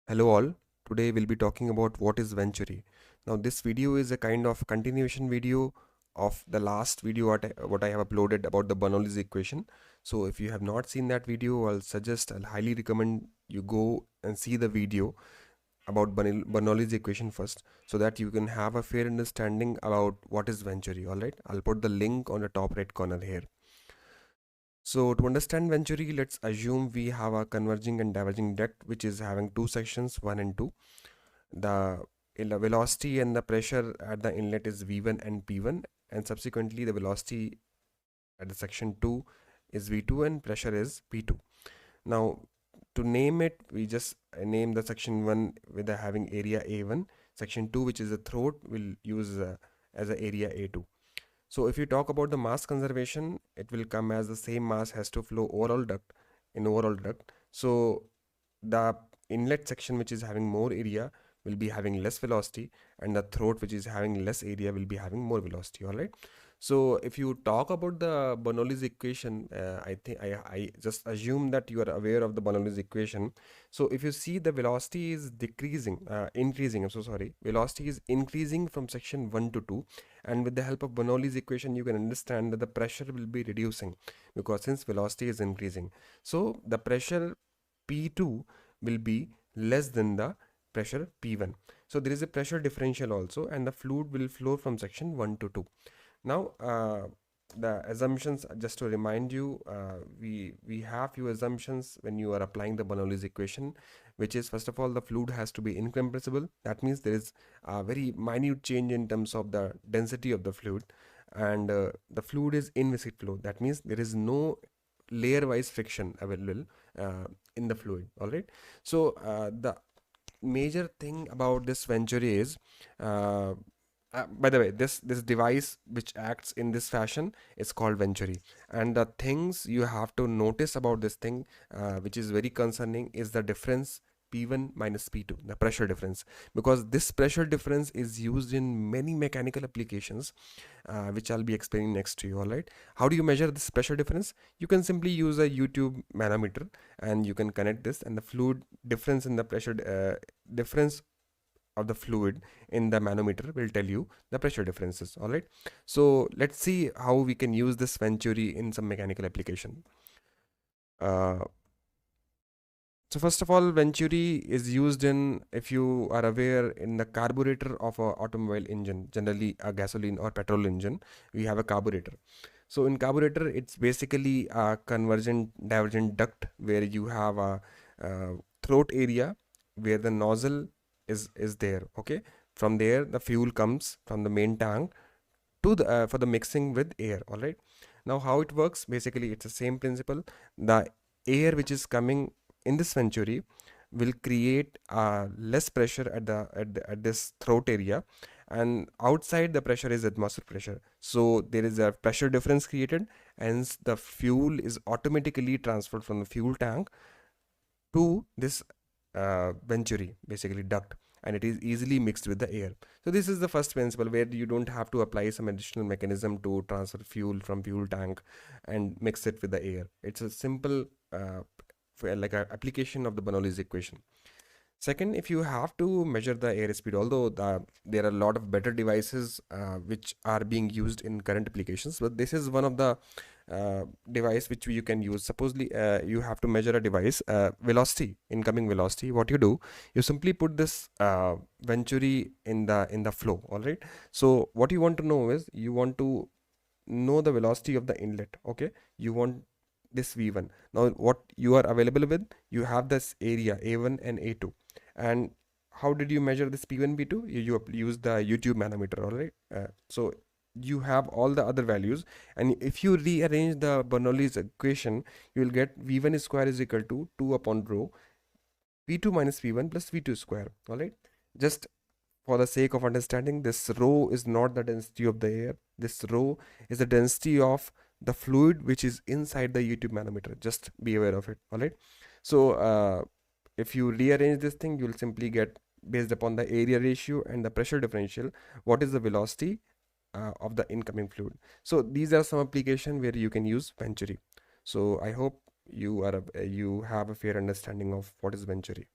Hello all, today we'll be talking about what is Venturi. Now this video is a kind of continuation video of the last video what I have uploaded about the Bernoulli's equation. So if you have not seen that video, I'll highly recommend you go and see the video about Bernoulli's equation first so that you can have a fair understanding about what is Venturi. Alright, I'll put the link on the top right corner here. So to understand Venturi, let's assume we have a converging and diverging duct which is having two sections 1 and 2. The velocity and the pressure at the inlet is V1 and P1, and subsequently the velocity at the section 2 is V2 and pressure is P2. Now to name it, we just name the section 1 with the having area A1, section 2 which is the throat will use as a area A2. So if you talk about the mass conservation, it will come as the same mass has to flow overall duct. So the inlet section which is having more area will be having less velocity, and the throat which is having less area will be having more velocity. All right. So if you talk about the Bernoulli's equation, I just assume that you are aware of the Bernoulli's equation. So if you see the velocity is increasing, I'm so sorry, velocity is increasing from section 1 to 2, and with the help of Bernoulli's equation you can understand that the pressure will be reducing because since velocity is increasing. So the pressure P2 will be less than the pressure P1. So there is a pressure differential also, and the fluid will flow from section 1 to 2. Now, the assumptions, just to remind you, we have few assumptions when you are applying the Bernoulli's equation, which is first of all the fluid has to be incompressible. That means there is a very minute change in terms of the density of the fluid, and the fluid is in viscid flow. That means there is no layer-wise friction available in the fluid. All right. So the major thing about this Venturi is by the way, this device which acts in this fashion is called Venturi, and the things you have to notice about this thing, which is very concerning, is the difference P1 minus P2, the pressure difference, because this pressure difference is used in many mechanical applications, which I'll be explaining next to you. All right, how do you measure this pressure difference? You can simply use a YouTube manometer, and you can connect this, and the fluid difference in the pressure difference of the fluid in the manometer will tell you the pressure differences. All right, so let's see how we can use this Venturi in some mechanical application. So first of all, Venturi is used in, if you are aware, in the carburetor of a automobile engine, generally a gasoline or petrol engine, we have a carburetor. So in carburetor, it's basically a convergent divergent duct where you have a throat area where the nozzle is there. Okay, from there the fuel comes from the main tank to the for the mixing with air. All right, now how it works, basically it's the same principle. The air which is coming in this Venturi will create less pressure at this throat area, and outside the pressure is atmospheric pressure, so there is a pressure difference created, and the fuel is automatically transferred from the fuel tank to this Venturi, basically duct, and it is easily mixed with the air. So this is the first principle where you don't have to apply some additional mechanism to transfer fuel from fuel tank and mix it with the air. It's a simple like a application of the Bernoulli's equation. Second, if you have to measure the airspeed, although there are a lot of better devices which are being used in current applications, but this is one of the device which you can use. Supposedly, you have to measure a device velocity, incoming velocity. What you do, you simply put this Venturi in the flow. All right. So what you want to know is you want to know the velocity of the inlet. Okay, you want this V1. Now what you are available with, you have this area A1 and A2, and how did you measure this P1 P2? You use the YouTube manometer. All right, so you have all the other values, and if you rearrange the Bernoulli's equation, you will get V1 square is equal to 2 upon rho P2 minus P1 plus V2 square. All right, just for the sake of understanding, this rho is not the density of the air. This rho is the density of the fluid which is inside the YouTube manometer. Just be aware of it. All right. So if you rearrange this thing, you'll simply get, based upon the area ratio and the pressure differential, what is the velocity of the incoming fluid. So these are some applications where you can use Venturi. So I hope you have a fair understanding of what is Venturi.